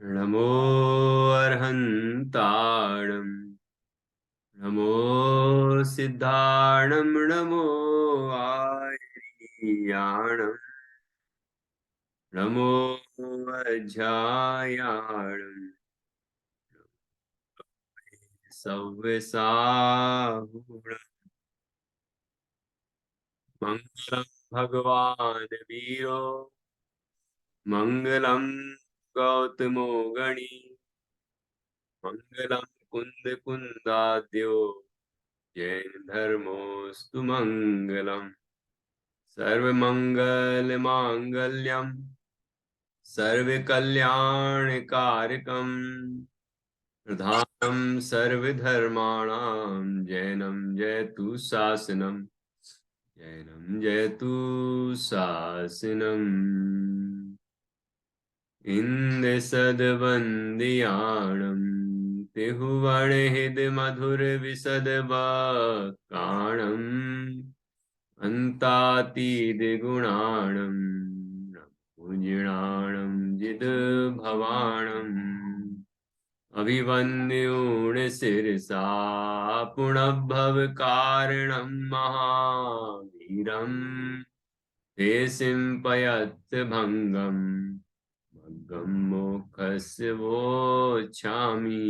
नमो अर्हन्ताणं नमो सिद्धाणं नमो आर्याणं नमो वज्रायाणं सव्यसाहुणं मङ्गलं भगवान् वीरो मङ्गलं गौतमो गणी मङ्गलं कुन्दकुन्दाद्यो जैन धर्मोऽस्तु मङ्गलम् सर्वमङ्गलमाङ्गल्यं सर्वकल्याणकारकं प्रधानं सर्वधर्माणां जैनं जयतु शासनं जैनं जयतु शासनम् इन्दसद्वन्द्याणं तिहुवणहिदमधुरविशदवाक्काणम् अन्तातीतगुणाणं पूजणाणं जिदभवाणम् अभिवन्द्योणशिरसा पुनर्भवकारणं महावीरं ते सिम्पयत्भङ्गं मग्गं मोक्षस्य वोच्छामि।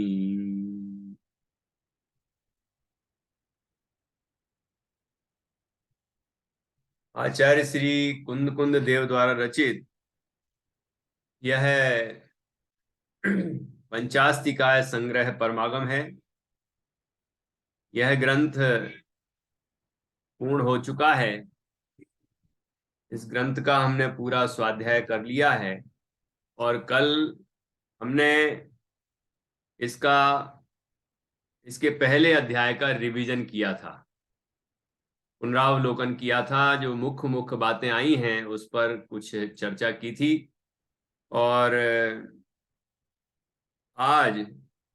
आचार्य श्री कुंद कुंद देव द्वारा रचित यह पंचास्तिकाय संग्रह परमागम है। यह ग्रंथ पूर्ण हो चुका है। इस ग्रंथ का हमने पूरा स्वाध्याय कर लिया है और कल हमने इसके पहले अध्याय का रिवीजन किया था, पुनरावलोकन किया था। जो मुख्य मुख्य बातें आई हैं उस पर कुछ चर्चा की थी और आज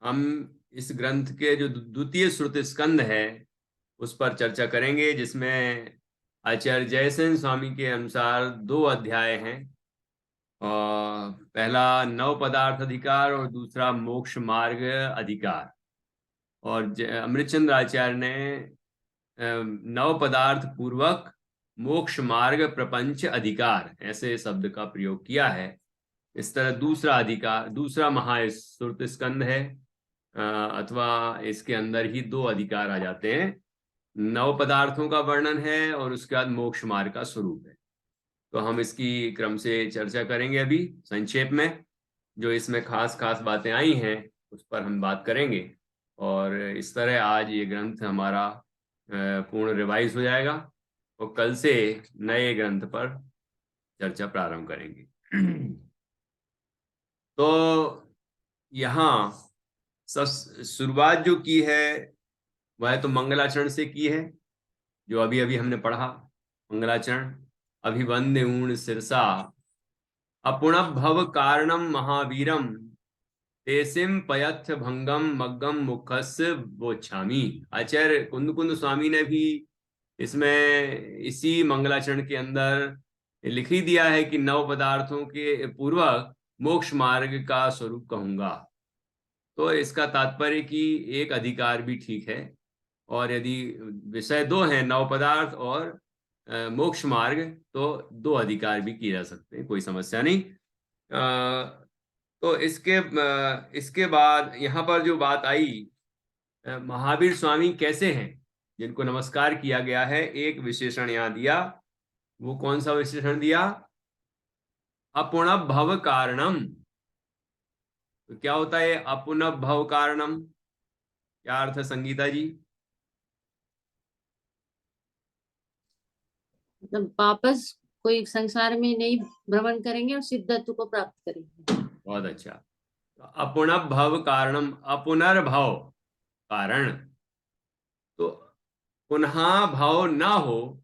हम इस ग्रंथ के जो द्वितीय श्रुति स्कंद है उस पर चर्चा करेंगे, जिसमें आचार्य जयसेन स्वामी के अनुसार 2 अध्याय हैं और पहला नव पदार्थ अधिकार और दूसरा मोक्ष मार्ग अधिकार। और अमृतचंद्र आचार्य ने नव पदार्थ पूर्वक मोक्ष मार्ग प्रपंच अधिकार ऐसे शब्द का प्रयोग किया है। इस तरह दूसरा अधिकार, दूसरा महाश्रुत स्कंद है अथवा इसके अंदर ही 2 अधिकार आ जाते हैं। नव पदार्थों का वर्णन है और उसके बाद मोक्ष मार्ग का स्वरूप है। तो हम इसकी क्रम से चर्चा करेंगे। अभी संक्षेप में जो इसमें खास खास बातें आई हैं उस पर हम बात करेंगे और इस तरह आज ये ग्रंथ हमारा पूर्ण रिवाइज हो जाएगा और कल से नए ग्रंथ पर चर्चा प्रारंभ करेंगे। तो यहाँ शुरुआत जो की है वह तो मंगलाचरण से की है, जो अभी अभी हमने पढ़ा। मंगलाचरण अभिवंद्य ऊर्ण सिरसा अपुणभव कारणम महावीरम तेसिम पयथ भंगम मग्गम मुखस्य वोच्छामि। आचार्य कुंद कुंद स्वामी ने भी इसमें इसी मंगलाचरण के अंदर लिख ही दिया है कि 9 पदार्थों के पूर्वक मोक्ष मार्ग का स्वरूप कहूंगा। तो इसका तात्पर्य कि एक अधिकार भी ठीक है और यदि विषय 2 हैं, 9 पदार्थ और मोक्ष मार्ग, तो 2 अधिकार भी किए जा सकते हैं, कोई समस्या नहीं। तो इसके बाद यहाँ पर जो बात आई, महावीर स्वामी कैसे हैं, जिनको नमस्कार किया गया है, एक विशेषण यहाँ दिया। वो कौन सा विशेषण दिया? अपुनर्भव कारणम। तो क्या होता है अपुनर्भव कारणम? क्या अर्थ है संगीता जी? मतलब वापस कोई संसार में नहीं भ्रमण करेंगे और सिद्धत्व को प्राप्त करेंगे। बहुत अच्छा। तो अपुनर्भव कारणम, अपुनर्भव कारण, तो पुनः भाव ना हो,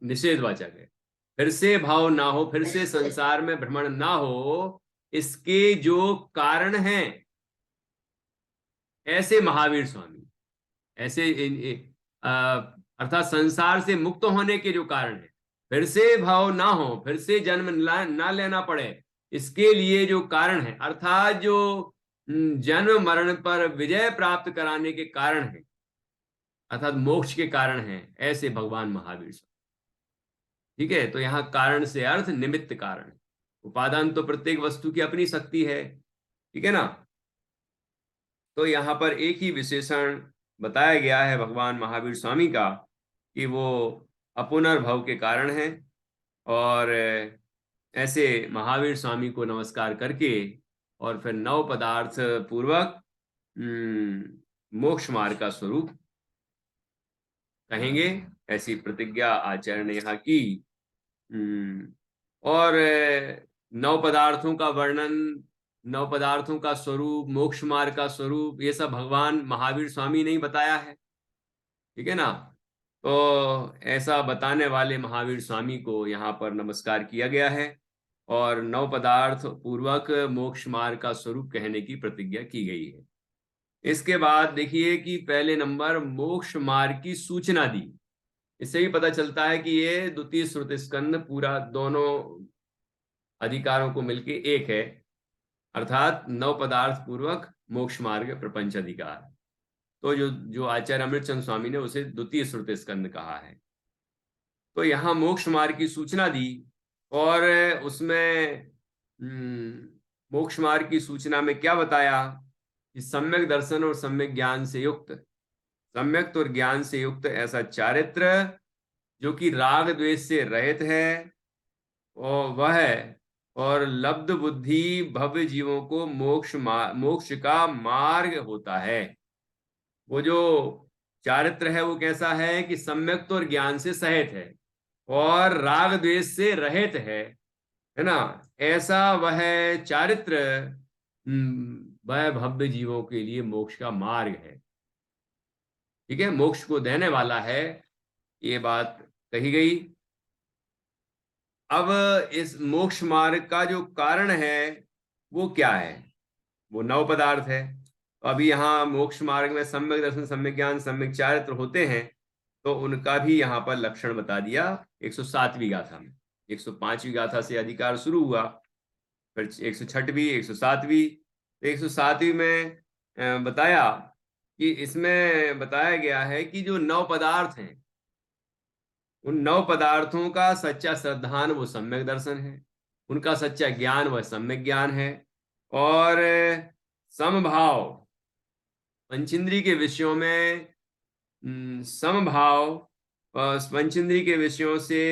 निषेधवाचक है, फिर से भाव ना हो, फिर से संसार में भ्रमण ना हो, इसके जो कारण हैं ऐसे महावीर स्वामी, ऐसे अर्थात संसार से मुक्त होने के जो कारण है, फिर से भाव ना हो, फिर से जन्म ना लेना पड़े, इसके लिए जो कारण है, अर्थात जो जन्म मरण पर विजय प्राप्त कराने के कारण है, अर्थात मोक्ष के कारण है, ऐसे भगवान महावीर स्वामी। ठीक है, तो यहाँ कारण से अर्थ निमित्त कारण। उपादान तो प्रत्येक वस्तु की अपनी शक्ति है, ठीक है ना। तो यहाँ पर एक ही विशेषण बताया गया है भगवान महावीर स्वामी का कि वो अपुनर्भव के कारण है। और ऐसे महावीर स्वामी को नमस्कार करके और फिर नव पदार्थ पूर्वक मोक्ष मार्ग का स्वरूप कहेंगे, ऐसी प्रतिज्ञा आचार्य ने यहाँ की। और नव पदार्थों का वर्णन, नव पदार्थों का स्वरूप, मोक्ष मार्ग का स्वरूप, ये सब भगवान महावीर स्वामी ने ही बताया है, ठीक है ना। तो ऐसा बताने वाले महावीर स्वामी को यहाँ पर नमस्कार किया गया है और नव पदार्थ पूर्वक मोक्ष मार्ग का स्वरूप कहने की प्रतिज्ञा की गई है। इसके बाद देखिए कि पहले नंबर मोक्ष मार्ग की सूचना दी। इससे भी पता चलता है कि ये द्वितीय श्रुति स्कंद पूरा दोनों अधिकारों को मिलके एक है, अर्थात नव पदार्थ पूर्वक मोक्ष मार्ग प्रपंच अधिकार। तो जो जो आचार्य अमृतचंद स्वामी ने उसे द्वितीय श्रुति स्कंद कहा है। तो यहाँ मोक्ष मार्ग की सूचना दी और उसमें मोक्ष मार्ग की सूचना में क्या बताया कि सम्यक दर्शन और सम्यक ज्ञान से युक्त, सम्यक और ज्ञान से युक्त ऐसा चारित्र जो कि राग द्वेष से रहित है और वह और लब्ध बुद्धि भव्य जीवों को मोक्ष का मार्ग होता है। वो जो चारित्र है वो कैसा है कि सम्यक और ज्ञान से सहित है और राग द्वेष से रहित है ना। ऐसा वह चारित्र वह भव्य जीवों के लिए मोक्ष का मार्ग है, ठीक है, मोक्ष को देने वाला है, ये बात कही गई। अब इस मोक्ष मार्ग का जो कारण है वो क्या है, वो नव पदार्थ है। तो अभी यहाँ मोक्ष मार्ग में सम्यक दर्शन, सम्यक ज्ञान, सम्यक चारित्र होते हैं, तो उनका भी यहाँ पर लक्षण बता दिया 107वीं गाथा में। 105वीं गाथा से अधिकार शुरू हुआ, फिर 106वीं, 107वीं। 107वीं में बताया कि इसमें बताया गया है कि जो नव पदार्थ हैं उन नव पदार्थों का सच्चा श्रद्धान वो सम्यक दर्शन है, उनका सच्चा ज्ञान वह सम्यक ज्ञान है, और समभाव पंचेंद्रिय के विषयों में समभाव, पंचेंद्रिय के विषयों से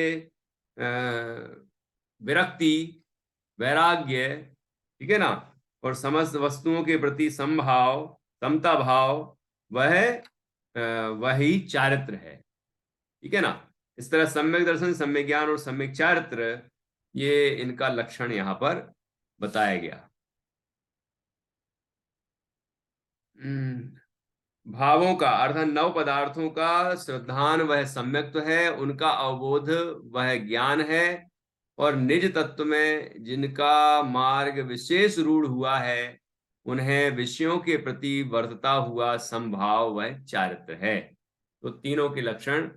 विरक्ति, वैराग्य, ठीक है ना, और समस्त वस्तुओं के प्रति समभाव, समता भाव, वही चारित्र है, ठीक है ना। इस तरह सम्यक दर्शन, सम्यक ज्ञान और सम्यक चारित्र, ये इनका लक्षण यहां पर बताया गया। भावों का अर्थात नव पदार्थों का श्रद्धान वह सम्यक्त्व है, उनका अवबोध वह ज्ञान है, और निज तत्व में जिनका मार्ग विशेष रूढ़ हुआ है उन्हें विषयों के प्रति वर्तता हुआ संभाव वह चारित्र है। तो तीनों के लक्षण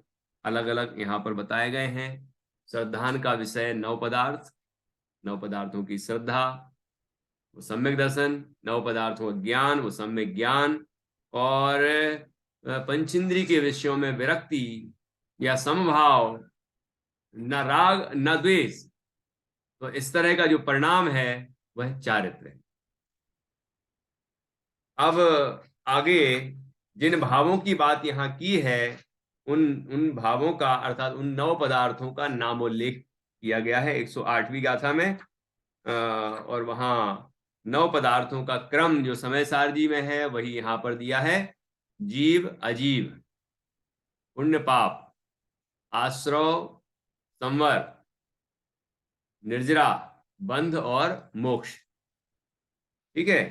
अलग अलग यहाँ पर बताए गए हैं। श्रद्धान का विषय नव पदार्थ, नव पदार्थों की श्रद्धा वो सम्यक दर्शन, नव पदार्थों का ज्ञान वो सम्यक ज्ञान, और पंचेंद्रिय के विषयों में विरक्ति या समभाव, न राग न द्वेष, तो इस तरह का जो परिणाम है वह चारित्र है। अब आगे जिन भावों की बात यहाँ की है उन भावों का अर्थात उन नव पदार्थों का नामोल्लेख किया गया है 108वीं गाथा में। और वहां नव पदार्थों का क्रम जो समय सारणी में है वही यहाँ पर दिया है। जीव अजीव, पुण्य पाप, आश्रव संवर, निर्जरा, बंध और मोक्ष, ठीक है।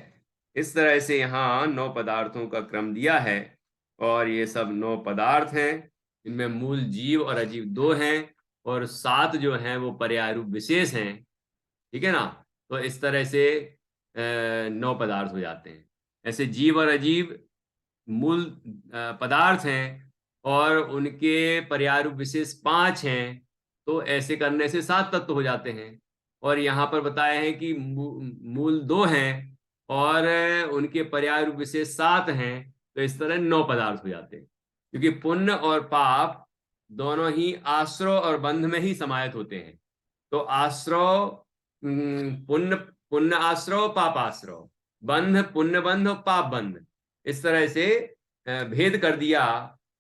इस तरह से यहाँ 9 पदार्थों का क्रम दिया है और ये सब 9 पदार्थ हैं। इनमें मूल जीव और अजीव 2 हैं और 7 जो हैं वो पर्याय रूप विशेष हैं, ठीक है ना। तो इस तरह से 9 पदार्थ हो जाते हैं। ऐसे जीव और अजीव मूल पदार्थ हैं और उनके पर्याय रूप विशेष 5 हैं, तो ऐसे करने से 7 तत्व हो जाते हैं। और यहाँ पर बताया है कि मूल 2 हैं और उनके पर्याय रूप विशेष 7 हैं, तो इस तरह 9 पदार्थ हो जाते हैं, क्योंकि पुण्य और पाप दोनों ही आश्रव और बंध में ही समाहित होते हैं। तो आश्रव पुण्य, पुण्य आश्रव, पाप आश्रव, बंध पुण्य बंध और पाप बंध, इस तरह से भेद कर दिया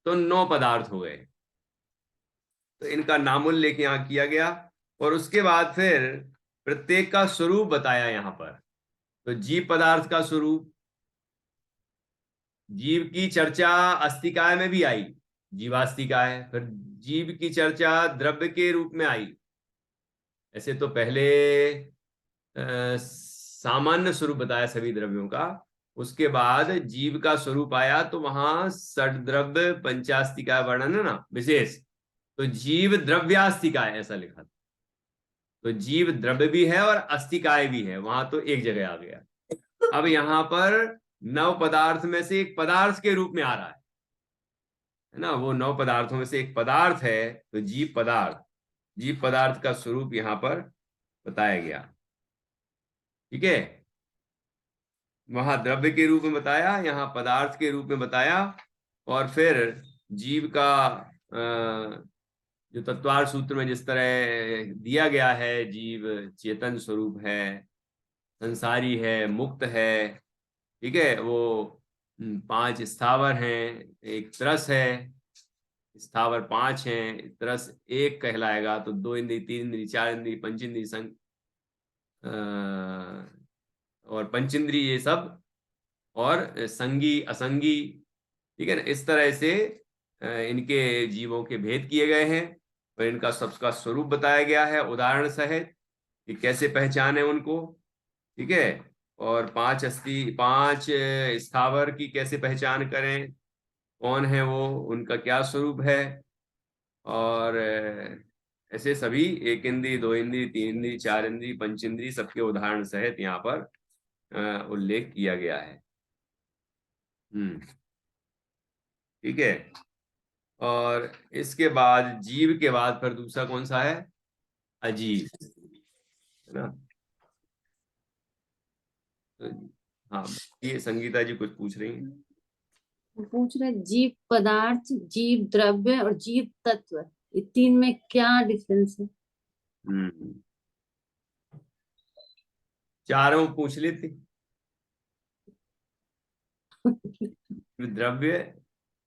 तो 9 पदार्थ हो गए। तो इनका नामोल्लेख यहाँ किया गया और उसके बाद फिर प्रत्येक का स्वरूप बताया यहाँ पर। तो जीव पदार्थ का स्वरूप, जीव की चर्चा अस्तिकाय में भी आई, जीवास्तिकाय, फिर जीव की चर्चा द्रव्य के रूप में आई। ऐसे तो पहले सामान्य स्वरूप बताया सभी द्रव्यों का, उसके बाद जीव का स्वरूप आया तो वहां षड्द्रव्य पंचास्तिकाय वर्णन है ना विशेष, तो जीव द्रव्यास्तिकाय ऐसा लिखा था। तो जीव द्रव्य भी है और अस्तिकाय भी है, वहां तो एक जगह आ गया। अब यहां पर 9 पदार्थ में से एक पदार्थ के रूप में आ रहा है ना, वो 9 पदार्थों में से एक पदार्थ है, तो जीव पदार्थ, जीव पदार्थ का स्वरूप यहां पर बताया गया। ठीक है, वहां द्रव्य के रूप में बताया, यहाँ पदार्थ के रूप में बताया। और फिर जीव का जो तत्वार्थ सूत्र में जिस तरह दिया गया है, जीव चेतन स्वरूप है, संसारी है, मुक्त है। ठीक है, वो 5 स्थावर हैं, एक तरस है, स्थावर 5 हैं, तरस 1 कहलाएगा। तो 2 इंद्री, 3 इंद्री, 4 इंद्री, पंचेंद्री और पंचेंद्री, ये सब, और संगी असंगी। ठीक है ना, इस तरह से इनके जीवों के भेद किए गए हैं और इनका सबका स्वरूप बताया गया है उदाहरण सहित कि कैसे पहचाने उनको। ठीक है, और 5 स्थावर की कैसे पहचान करें, कौन है वो, उनका क्या स्वरूप है। और ऐसे सभी 1 इंद्री, 2 इंद्री, 3 इंद्री, 4 इंद्री, पंचेंद्री, सबके उदाहरण सहित यहाँ पर उल्लेख किया गया है। ठीक है, और इसके बाद जीव के बाद फिर दूसरा कौन सा है, अजीव, है ना। तो हाँ, ये संगीता जी कुछ पूछ रही हैं। वो पूछ रहे जीव पदार्थ, जीव द्रव्य और जीव तत्व, ये 3 में क्या डिफरेंस है? हम्म, चारों पूछ लेते। द्रव्य,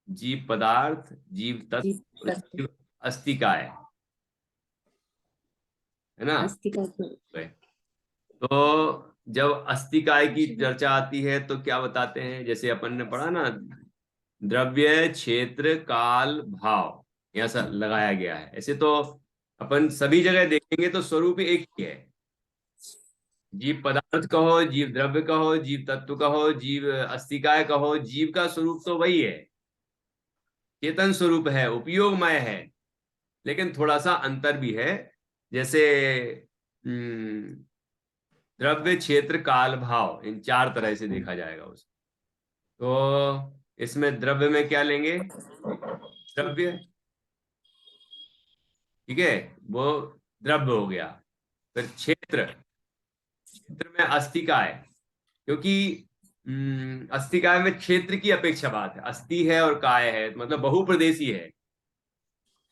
जीव पदार्थ, जीव जीव तत्व और तत्व, जीव अस्तिकाय, है ना। अस्तिका तो तो जब अस्तिकाय की चर्चा आती है तो क्या बताते हैं, जैसे अपन ने पढ़ा ना, द्रव्य क्षेत्र काल भाव, यहाँ सब लगाया गया है। ऐसे तो अपन सभी जगह देखेंगे तो स्वरूप एक ही है, जीव पदार्थ कहो, जीव द्रव्य कहो, जीव तत्व कहो, जीव अस्तिकाय कहो, जीव का स्वरूप तो वही है, चेतन स्वरूप है, उपयोगमय है। लेकिन थोड़ा सा अंतर भी है, जैसे द्रव्य क्षेत्र काल भाव, इन 4 तरह से देखा जाएगा उसको। तो इसमें द्रव्य में क्या लेंगे, द्रव्य, ठीक है, वो द्रव्य हो गया। फिर क्षेत्र, क्षेत्र में अस्तिकाय, क्योंकि अस्तिकाय में क्षेत्र की अपेक्षा बात है, अस्थि है और काय है, मतलब बहुप्रदेशी है,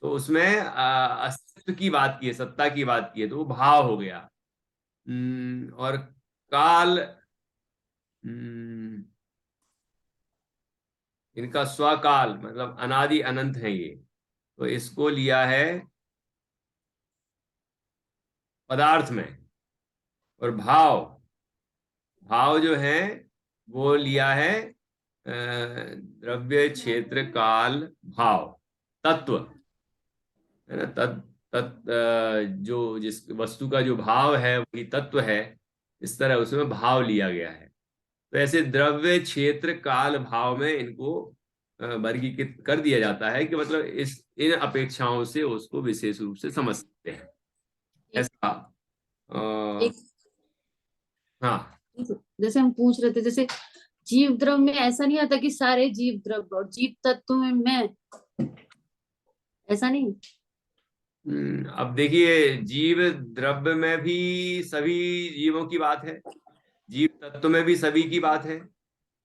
तो उसमें अस्तित्व की बात की है, सत्ता की बात की है, तो वो भाव हो गया। और काल, इनका स्वकाल मतलब अनादि अनंत है ये, तो इसको लिया है पदार्थ में। और भाव, भाव जो है वो लिया है द्रव्य क्षेत्र काल भाव, तत्व, है ना। जो जिस वस्तु का जो भाव है वही तत्व है, इस तरह उसमें भाव लिया गया है। तो ऐसे द्रव्य क्षेत्र काल भाव में इनको वर्गीकृत कर दिया जाता है कि मतलब इस इन अपेक्षाओं से उसको विशेष रूप से समझ सकते हैं, एक, ऐसा। एक हाँ, जैसे हम पूछ रहे थे, जैसे जीव द्रव्य में ऐसा नहीं आता कि सारे जीव द्रव्य, और जीव तत्व में मैं, ऐसा नहीं? अब देखिए, जीव द्रव्य में भी सभी जीवों की बात है, जीव तत्व में भी सभी की बात है।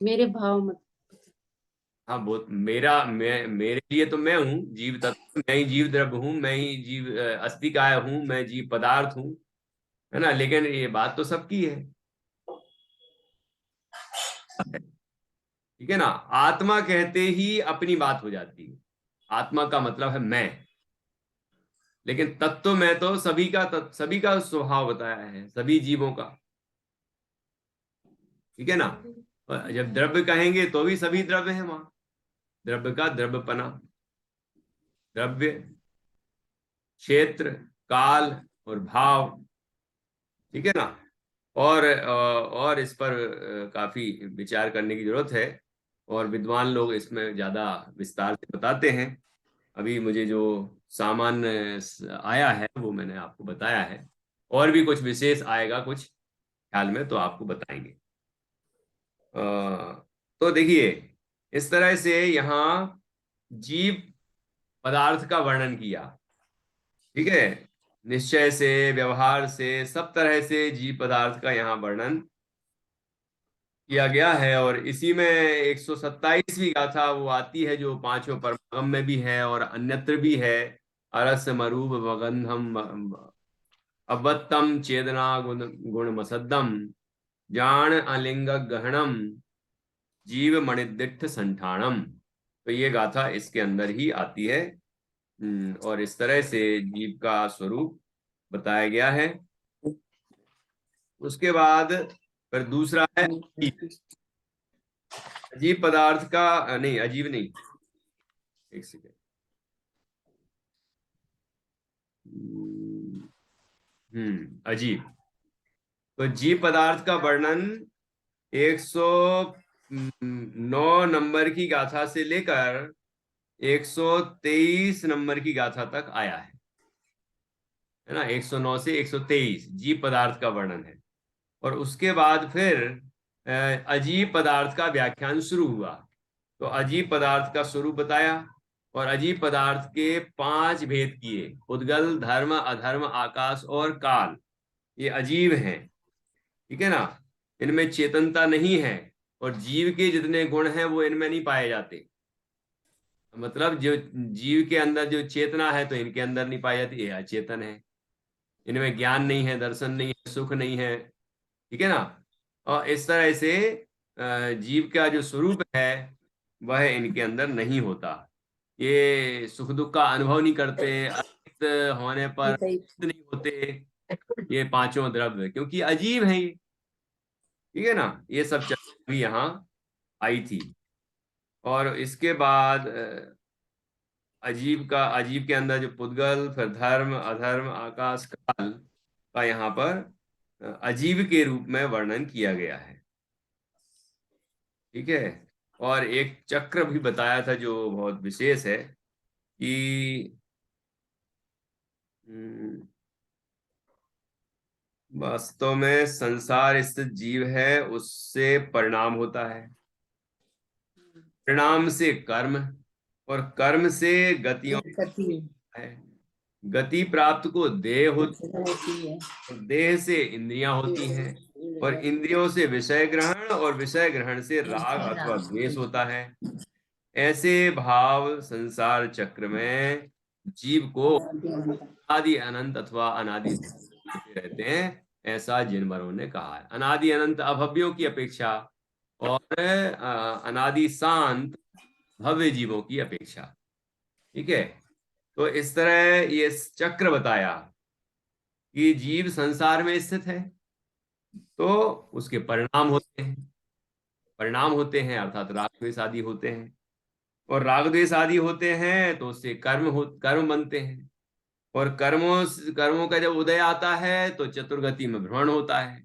मेरे भाव मत। हाँ, वो मेरे लिए तो मैं हूँ जीव तत्व, मैं ही जीव द्रव्य हूँ, मैं ही जीव अस्थिकाय हूँ, मैं जीव पदार्थ हूँ, है ना। लेकिन ये बात तो सबकी है, ठीक है ना। आत्मा कहते ही अपनी बात हो जाती है, आत्मा का मतलब है मैं। लेकिन तत्व में तो सभी का स्वभाव बताया है, सभी जीवों का, ठीक है ना। और जब द्रव्य कहेंगे तो भी सभी द्रव्य है वहां, द्रव्य का द्रव्यपना, द्रव्य, क्षेत्र, काल और भाव, ठीक है ना। और इस पर काफी विचार करने की जरूरत है, और विद्वान लोग इसमें ज्यादा विस्तार से बताते हैं। अभी मुझे जो सामान्य आया है वो मैंने आपको बताया है, और भी कुछ विशेष आएगा कुछ ख्याल में तो आपको बताएंगे। अ, तो देखिए, इस तरह से यहाँ जीव पदार्थ का वर्णन किया, ठीक है। निश्चय से, व्यवहार से, सब तरह से जीव पदार्थ का यहाँ वर्णन किया गया है। और इसी में 127वीं गाथा वो आती है जो पांचों परमागम में भी है और अन्यत्र भी है। अरस मरूप वगंधम अवत्तम चेदना गुण गुण मसद्दम जान अलिंग गहनम जीव मणिदिट्ठ संठाणम। तो ये गाथा इसके अंदर ही आती है। और इस तरह से जीव का स्वरूप बताया गया है। उसके बाद फिर दूसरा है अजीब। अजीब पदार्थ का नहीं, अजीब नहीं, एक सेकेंड। अजीब। तो जीव पदार्थ का वर्णन 109 नंबर की गाथा से लेकर 123 नंबर की गाथा तक आया है ना। 109 से 123 जीव पदार्थ का वर्णन है। और उसके बाद फिर अजीब पदार्थ का व्याख्यान शुरू हुआ। तो अजीब पदार्थ का स्वरूप बताया, और अजीब पदार्थ के 5 भेद किए, उद्गल, धर्म, अधर्म, आकाश और काल। ये अजीब हैं, ठीक है ना। इनमें चेतनता नहीं है, और जीव के जितने गुण हैं वो इनमें नहीं पाए जाते। मतलब जो जीव के अंदर जो चेतना है तो इनके अंदर नहीं पाई जाती, ये अचेतन है। इनमें ज्ञान नहीं है, दर्शन नहीं है, सुख नहीं है, ठीक है ना। और इस तरह से जीव का जो स्वरूप है वह इनके अंदर नहीं होता। ये सुख दुख का अनुभव नहीं करते, अतीत होने पर नहीं होते ये पांचों द्रव्य, क्योंकि अजीब है ये, ठीक है ना। ये सब चर्चा भी यहाँ आई थी। और इसके बाद अजीब के अंदर जो पुद्गल, फिर धर्म, अधर्म, आकाश, काल का यहाँ पर अजीब के रूप में वर्णन किया गया है, ठीक है। और एक चक्र भी बताया था जो बहुत विशेष है कि हम्म, वास्तव में संसार स्थित जीव है, उससे परिणाम होता है, परिणाम से कर्म, और कर्म से गतियों गति है। गति प्राप्त को देह होती होती है। है, और देह से इंद्रियां होती हैं, और इंद्रियों से विषय ग्रहण, और विषय ग्रहण से राग अथवा द्वेष होता है। ऐसे भाव संसार चक्र में जीव को आदि अनंत अथवा अनादि होते रहते हैं, ऐसा जिनवरों ने कहा है। अनादि अनंत अभव्यों की अपेक्षा, और अनादि शांत भव्य जीवों की अपेक्षा, ठीक है। तो इस तरह ये चक्र बताया कि जीव संसार में स्थित है तो उसके परिणाम होते हैं, परिणाम होते हैं अर्थात राग द्वेष आदि होते हैं। और राग द्वेष आदि होते हैं तो उससे कर्म बनते हैं। और कर्मों का जब उदय आता है तो चतुर्गति में भ्रमण होता है।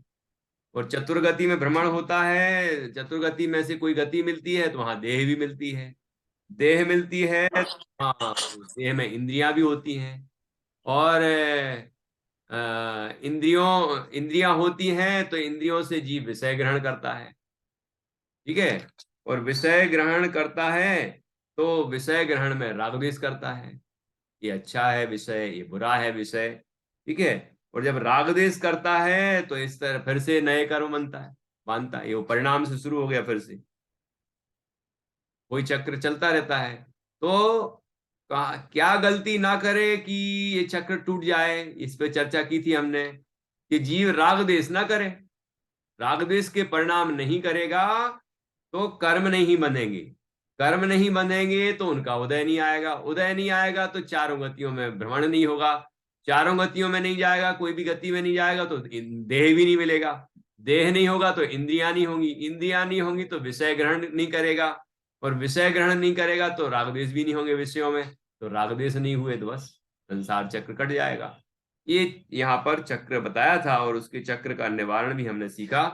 और चतुर्गति में भ्रमण होता है, चतुर्गति में से कोई गति मिलती है तो वहां देह भी मिलती है, देह मिलती है, हाँ, देह में इंद्रियां भी होती हैं। और इंद्रियां होती हैं तो इंद्रियों से जीव विषय ग्रहण करता है, ठीक है। और विषय ग्रहण करता है तो विषय ग्रहण में राग द्वेष करता है। ये अच्छा है विषय, ये बुरा है विषय, ठीक है। और जब राग द्वेष करता है तो इस तरह फिर से नए कर्म बनता है, बांधता है, ये वो परिणाम से शुरू हो गया, फिर से कोई चक्र चलता रहता है। तो क्या गलती ना करे कि ये चक्र टूट जाए, इस पे चर्चा की थी हमने कि जीव राग द्वेष ना करे। राग द्वेष के परिणाम नहीं करेगा तो कर्म नहीं बनेंगे, कर्म नहीं बनेंगे तो उनका उदय नहीं आएगा, उदय नहीं आएगा तो चारों गतियों में भ्रमण नहीं होगा, चारों गतियों में नहीं जाएगा, कोई भी गति में नहीं जाएगा तो देह भी नहीं मिलेगा, देह नहीं होगा तो इंद्रियां नहीं होंगी, इंद्रियां नहीं होंगी तो विषय ग्रहण नहीं करेगा, और विषय ग्रहण नहीं करेगा तो राग द्वेष भी नहीं होंगे विषयों में, तो राग द्वेष नहीं हुए तो बस संसार चक्र कट जाएगा। ये यहाँ पर चक्र बताया था और उसके चक्र का निवारण भी हमने सीखा।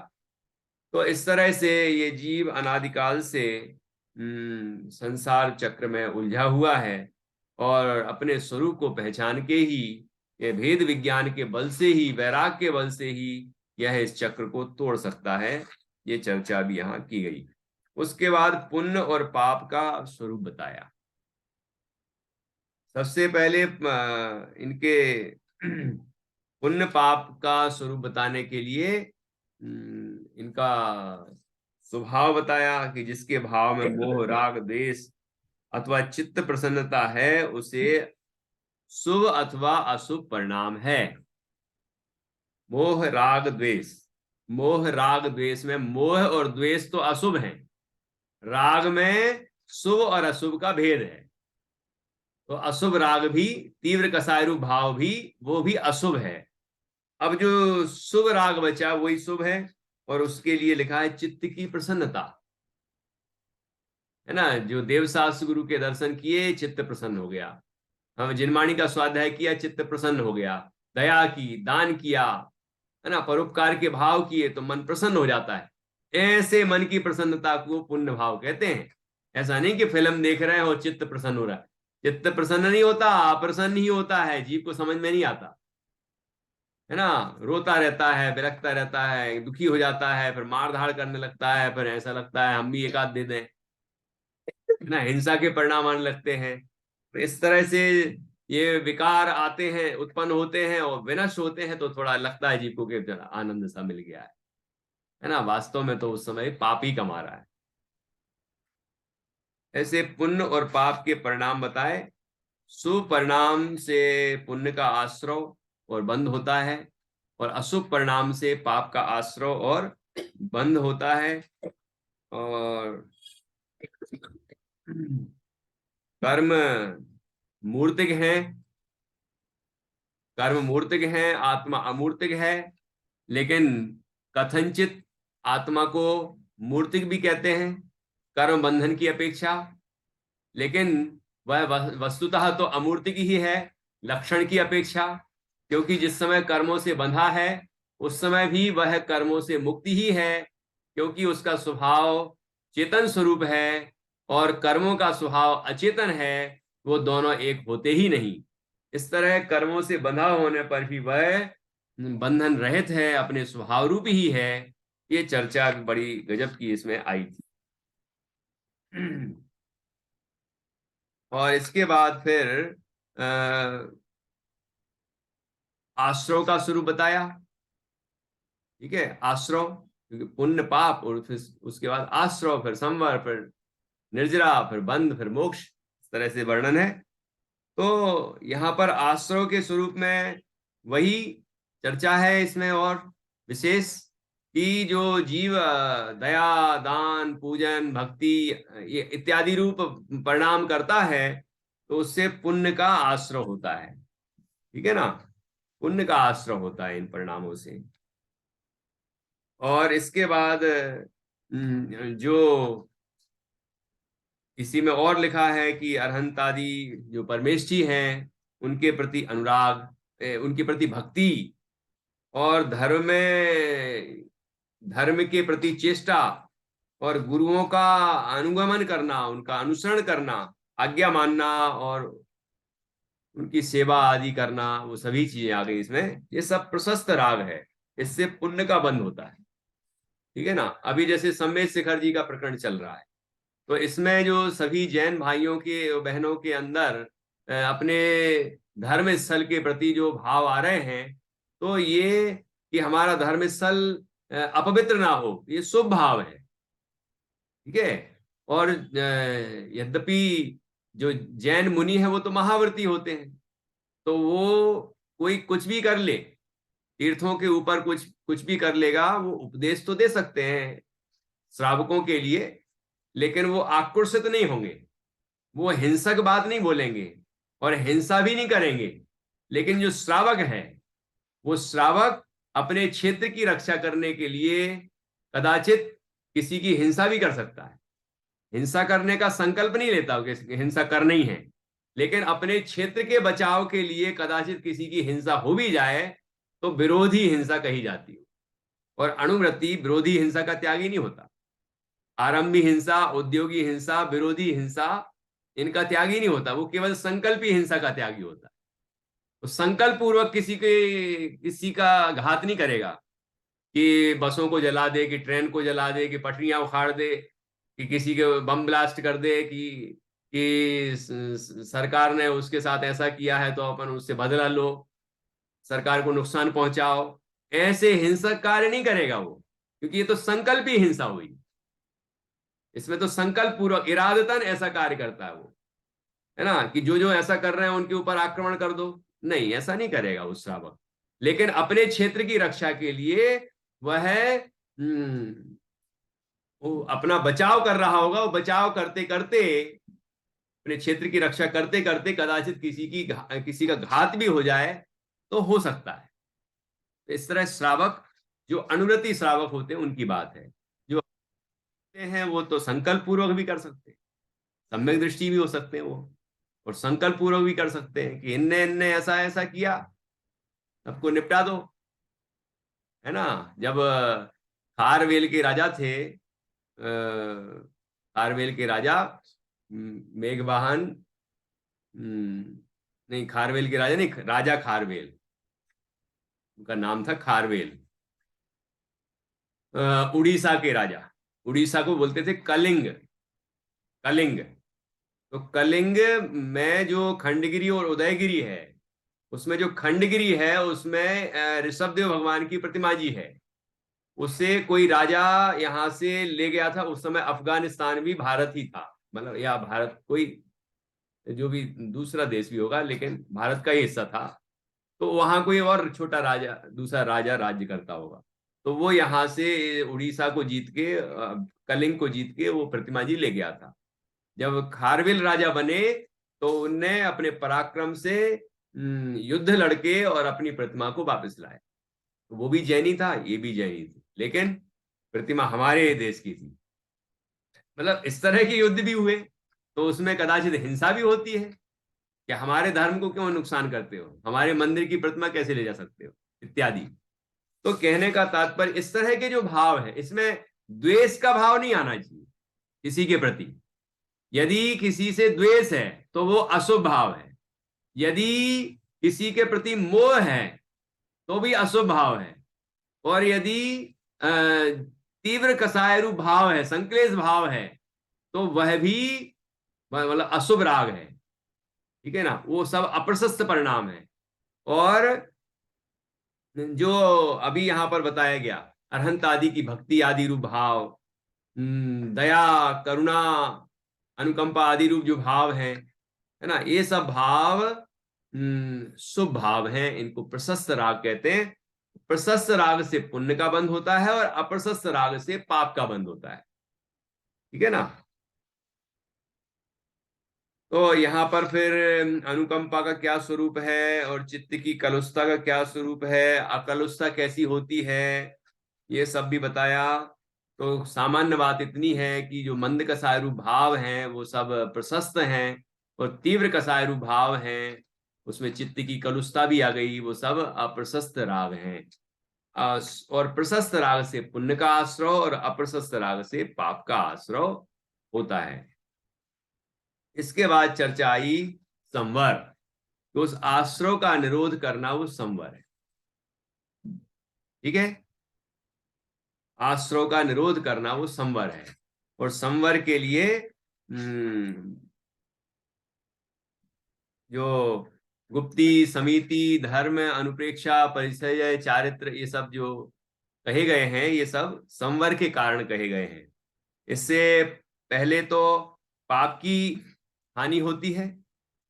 तो इस तरह से ये जीव अनादिकाल से संसार चक्र में उलझा हुआ है, और अपने स्वरूप को पहचान के ही, ये भेद विज्ञान के बल से ही, वैराग के बल से ही यह इस चक्र को तोड़ सकता है। ये चर्चा भी यहाँ की गई। उसके बाद पुण्य और पाप का स्वरूप बताया। सबसे पहले इनके पुण्य पाप का स्वरूप बताने के लिए इनका स्वभाव बताया कि जिसके भाव में मोह राग द्वेष अथवा चित्त प्रसन्नता है उसे शुभ अथवा अशुभ परिणाम है। मोह राग द्वेष, मोह राग द्वेष में मोह और द्वेष तो अशुभ है, राग में शुभ और अशुभ का भेद है। तो अशुभ राग भी, तीव्र कसायरु भाव भी, वो भी अशुभ है। अब जो शुभ राग बचा वही शुभ है, और उसके लिए लिखा है चित्त की प्रसन्नता, है ना। जो देवशास्त्र गुरु के दर्शन किए चित्त प्रसन्न हो गया, हम जिनवाणी का स्वाध्याय किया चित्त प्रसन्न हो गया, दया की, दान किया, है ना, परोपकार के भाव किए तो मन प्रसन्न हो जाता है। ऐसे मन की प्रसन्नता को पुण्य भाव कहते हैं। ऐसा नहीं कि फिल्म देख रहे हैं और चित्त प्रसन्न हो रहा है, चित्त प्रसन्न नहीं होता, अप्रसन्न ही होता है, जीव को समझ में नहीं आता, है ना। रोता रहता है, बिलखता रहता है, दुखी हो जाता है, फिर मार धाड़ करने लगता है, फिर ऐसा लगता है हम भी एक आध दे दें, है ना, हिंसा के परिणाम आने लगते हैं। तो इस तरह से ये विकार आते हैं, उत्पन्न होते हैं और विनष्ट होते हैं, तो थोड़ा लगता है जीव को कि आनंद सा मिल गया है ना। वास्तव में तो उस समय पाप ही कमा रहा है। ऐसे पुण्य और पाप के परिणाम बताए। शुभ परिणाम से पुण्य का आश्रव और बंध होता है, और अशुभ परिणाम से पाप का आश्रव और बंध होता है। और कर्म मूर्तिक है, कर्म मूर्तिक है, आत्मा अमूर्तिक है, लेकिन कथनचित आत्मा को मूर्तिक भी कहते हैं कर्म बंधन की अपेक्षा, लेकिन वह वस्तुतः तो अमूर्तिक ही है लक्षण की अपेक्षा, क्योंकि जिस समय कर्मों से बंधा है उस समय भी वह कर्मों से मुक्ति ही है, क्योंकि उसका स्वभाव चेतन स्वरूप है और कर्मों का स्वभाव अचेतन है, वो दोनों एक होते ही नहीं। इस तरह कर्मों से बंधा होने पर भी वह बंधन रहित है, अपने स्वभाव रूप ही है। ये चर्चा बड़ी गजब की इसमें आई थी। और इसके बाद फिर आश्रव का स्वरूप बताया, ठीक है, आश्रव, क्योंकि पुण्य पाप और फिर उसके बाद आश्रव, फिर संवर, फिर निर्जरा, फिर बंध, फिर मोक्ष, इस तरह से वर्णन है। तो यहाँ पर आश्रव के स्वरूप में वही चर्चा है इसमें, और विशेष कि जो जीव दया, दान, पूजन, भक्ति ये इत्यादि रूप परिणाम करता है तो उससे पुण्य का आश्रय होता है, ठीक है ना, पुण्य का आश्रय होता है इन परिणामों से। और इसके बाद जो इसी में और लिखा है कि अरहंत आदि जो परमेष्ठी हैं उनके प्रति अनुराग, उनके प्रति भक्ति, और धर्म के प्रति चेष्टा, और गुरुओं का अनुगमन करना, उनका अनुसरण करना, आज्ञा मानना और उनकी सेवा आदि करना, वो सभी चीजें आ गई इसमें। ये सब प्रशस्त राग है, इससे पुण्य का बंध होता है, ठीक है ना। अभी जैसे सम्मेद शिखर जी का प्रकरण चल रहा है, तो इसमें जो सभी जैन भाइयों के बहनों के अंदर अपने धर्म स्थल के प्रति जो भाव आ रहे हैं, तो ये कि हमारा धर्म स्थल अपवित्र ना हो, ये शुभ भाव है। ठीक है। और यद्यपि जो जैन मुनि है वो तो महाव्रती होते हैं, तो वो कोई कुछ भी कर ले, तीर्थों के ऊपर कुछ कुछ भी कर लेगा, वो उपदेश तो दे सकते हैं श्रावकों के लिए, लेकिन वो आक्रोशित नहीं होंगे, वो हिंसक बात नहीं बोलेंगे और हिंसा भी नहीं करेंगे। लेकिन जो श्रावक है, वो श्रावक अपने क्षेत्र की रक्षा करने के लिए कदाचित किसी की हिंसा भी कर सकता है। हिंसा करने का संकल्प नहीं लेता कि हिंसा करनी है, लेकिन अपने क्षेत्र के बचाव के लिए कदाचित किसी की हिंसा हो भी जाए तो विरोधी हिंसा कही जाती है। और अणुव्रती विरोधी हिंसा का त्यागी नहीं होता। आरंभी हिंसा, उद्योगी हिंसा, विरोधी हिंसा, इनका त्यागी नहीं होता, वो केवल संकल्पी हिंसा का त्यागी होता है। तो संकल्प पूर्वक किसी का घात नहीं करेगा, कि बसों को जला दे, कि ट्रेन को जला दे, कि पटरियां उखाड़ दे, कि किसी के बम ब्लास्ट कर दे, कि सरकार ने उसके साथ ऐसा किया है तो अपन उससे बदला लो, सरकार को नुकसान पहुंचाओ। ऐसे हिंसक कार्य नहीं करेगा वो, क्योंकि ये तो संकल्प ही हिंसा हुई। इसमें तो संकल्प पूर्वक इरादतन ऐसा कार्य करता है वो, है ना, कि जो जो ऐसा कर रहे हैं उनके ऊपर आक्रमण कर दो। नहीं, ऐसा नहीं करेगा उस श्रावक। लेकिन अपने क्षेत्र की रक्षा के लिए वह वो अपना बचाव कर रहा होगा। वो बचाव करते करते, अपने क्षेत्र की रक्षा करते करते कदाचित किसी का घात भी हो जाए तो हो सकता है। तो इस तरह श्रावक, जो अनुव्रती श्रावक होते हैं उनकी बात है। जो हैं वो तो संकल्प पूर्वक भी कर सकते हैं, सम्यक दृष्टि भी हो सकते हैं वो, और संकल्प पूर्वक भी कर सकते हैं कि इनने इनने ऐसा ऐसा किया, सबको निपटा दो। है ना। जब खारवेल के राजा थे, खारवेल के राजा मेघवाहन, नहीं, खारवेल के राजा नहीं, राजा खारवेल, उनका नाम था खारवेल। उड़ीसा के राजा, उड़ीसा को बोलते थे कलिंग। कलिंग। तो कलिंग में जो खंडगिरी और उदयगिरी है, उसमें जो खंडगिरी है उसमें ऋषभदेव भगवान की प्रतिमा जी है। उससे कोई राजा यहां से ले गया था। उस समय अफगानिस्तान भी भारत ही था, मतलब या भारत कोई जो भी दूसरा देश भी होगा, लेकिन भारत का ही हिस्सा था। तो वहां कोई और छोटा राजा, दूसरा राजा राज्य करता होगा। तो वो यहाँ से उड़ीसा को जीत के, कलिंग को जीत के वो प्रतिमा जी ले गया था। जब खारवेल राजा बने तो उनने अपने पराक्रम से युद्ध लड़के और अपनी प्रतिमा को वापस लाए। तो वो भी जैनी था, ये भी जैनी थी, लेकिन प्रतिमा हमारे देश की थी। मतलब इस तरह के युद्ध भी हुए, तो उसमें कदाचित हिंसा भी होती है कि हमारे धर्म को क्यों नुकसान करते हो, हमारे मंदिर की प्रतिमा कैसे ले जा सकते हो, इत्यादि। तो कहने का तात्पर्य, इस तरह के जो भाव है, इसमें द्वेष का भाव नहीं आना चाहिए किसी के प्रति। यदि किसी से द्वेष है तो वो अशुभ भाव है। यदि किसी के प्रति मोह है तो भी अशुभ भाव है। और यदि तीव्र कसायरु भाव है, संक्लेश भाव है, तो वह भी मतलब अशुभ राग है। ठीक है ना, वो सब अप्रशस्त परिणाम है। और जो अभी यहां पर बताया गया, अरहंत आदि की भक्ति आदि रूप भाव, दया, करुणा, अनुकंपा आदि रूप जो भाव है ना, ये सब भाव शुभ भाव हैं। इनको प्रशस्त राग कहते हैं। प्रशस्त राग से पुण्य का बंध होता है और अप्रशस्त राग से पाप का बंध होता है। ठीक है ना। तो यहाँ पर फिर अनुकंपा का क्या स्वरूप है और चित्त की कलुषता का क्या स्वरूप है, अकलुषता कैसी होती है, ये सब भी बताया। तो सामान्य बात इतनी है कि जो मंद कसायरु भाव हैं वो सब प्रशस्त हैं, और तीव्र कसायरु भाव हैं, उसमें चित्त की कलुषता भी आ गई, वो सब अप्रशस्त राग हैं। और प्रशस्त राग से पुण्य का आश्रय और अप्रशस्त राग से पाप का आश्रय होता है। इसके बाद चर्चा आई संवर। तो उस आश्रय का निरोध करना वो संवर है। ठीक है। आश्रय का निरोध करना वो संवर है। और संवर के लिए जो गुप्ती, समिति, धर्म, अनुप्रेक्षा, परिचय, चारित्र, ये सब जो कहे गए हैं, ये सब संवर के कारण कहे गए हैं। इससे पहले तो पाप की हानि होती है,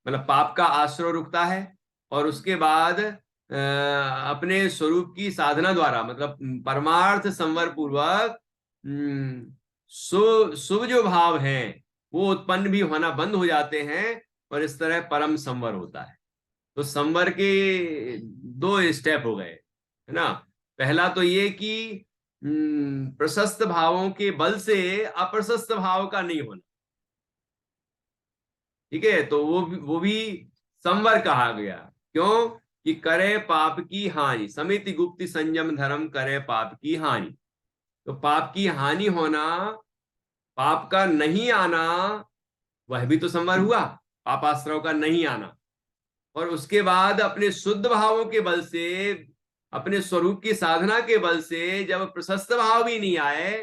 मतलब पाप का आश्रय रुकता है, और उसके बाद अपने स्वरूप की साधना द्वारा, मतलब परमार्थ संवर पूर्वक शुभ जो भाव हैं वो उत्पन्न भी होना बंद हो जाते हैं, और इस तरह परम संवर होता है। तो संवर के दो स्टेप हो गए, है ना। पहला तो ये कि प्रशस्त भावों के बल से अप्रशस्त भाव का नहीं होना, ठीक है। तो वो भी संवर कहा गया। क्यों? कि करे पाप की हानि, समिति गुप्ति संयम धर्म करे पाप की हानि। तो पाप की हानि होना, पाप का नहीं आना, वह भी तो संवर हुआ, पापाश्रव का नहीं आना। और उसके बाद अपने शुद्ध भावों के बल से, अपने स्वरूप की साधना के बल से जब प्रशस्त भाव भी नहीं आए,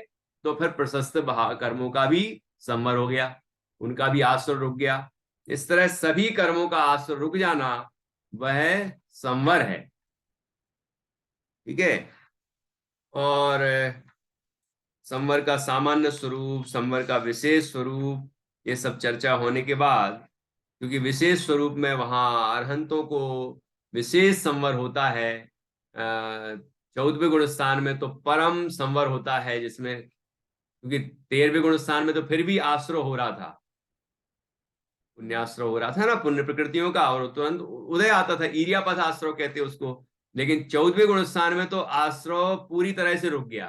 तो फिर प्रशस्त भाव कर्मों का भी संवर हो गया, उनका भी आश्रय रुक गया। इस तरह सभी कर्मों का आश्रय रुक जाना वह संवर है, ठीक है। और संवर का सामान्य स्वरूप, संवर का विशेष स्वरूप, ये सब चर्चा होने के बाद, क्योंकि विशेष स्वरूप में वहां अरहंतों को विशेष संवर होता है। 14वें गुण स्थान में तो परम संवर होता है, जिसमें, क्योंकि 13वें गुण स्थान में तो फिर भी आश्रय हो रहा था, पुण्याश्रय हो रहा था ना, पुण्य प्रकृतियों का, और तुरंत उदय आता था, ईर्यापथ आश्रय कहते उसको। लेकिन 14वें गुण स्थान में तो आश्रय पूरी तरह से रुक गया,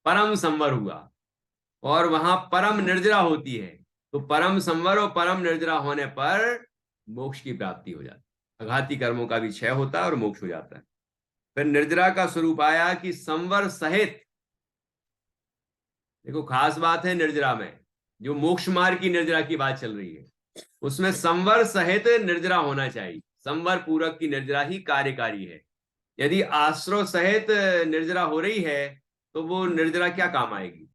परम संवर हुआ, और वहां परम निर्जरा होती है। तो परम संवर और परम निर्जरा होने पर मोक्ष की प्राप्ति हो जाती है, अघाती कर्मों का भी क्षय होता है और मोक्ष हो जाता है। फिर निर्जरा का स्वरूप आया कि संवर सहित, देखो खास बात है निर्जरा में, जो मोक्ष मार्ग की निर्जरा की बात चल रही है, उसमें संवर सहित निर्जरा होना चाहिए। संवर पूरक की निर्जरा ही कार्यकारी है। यदि आश्रय सहित निर्जरा हो रही है, तो वो निर्जरा क्या काम आएगी?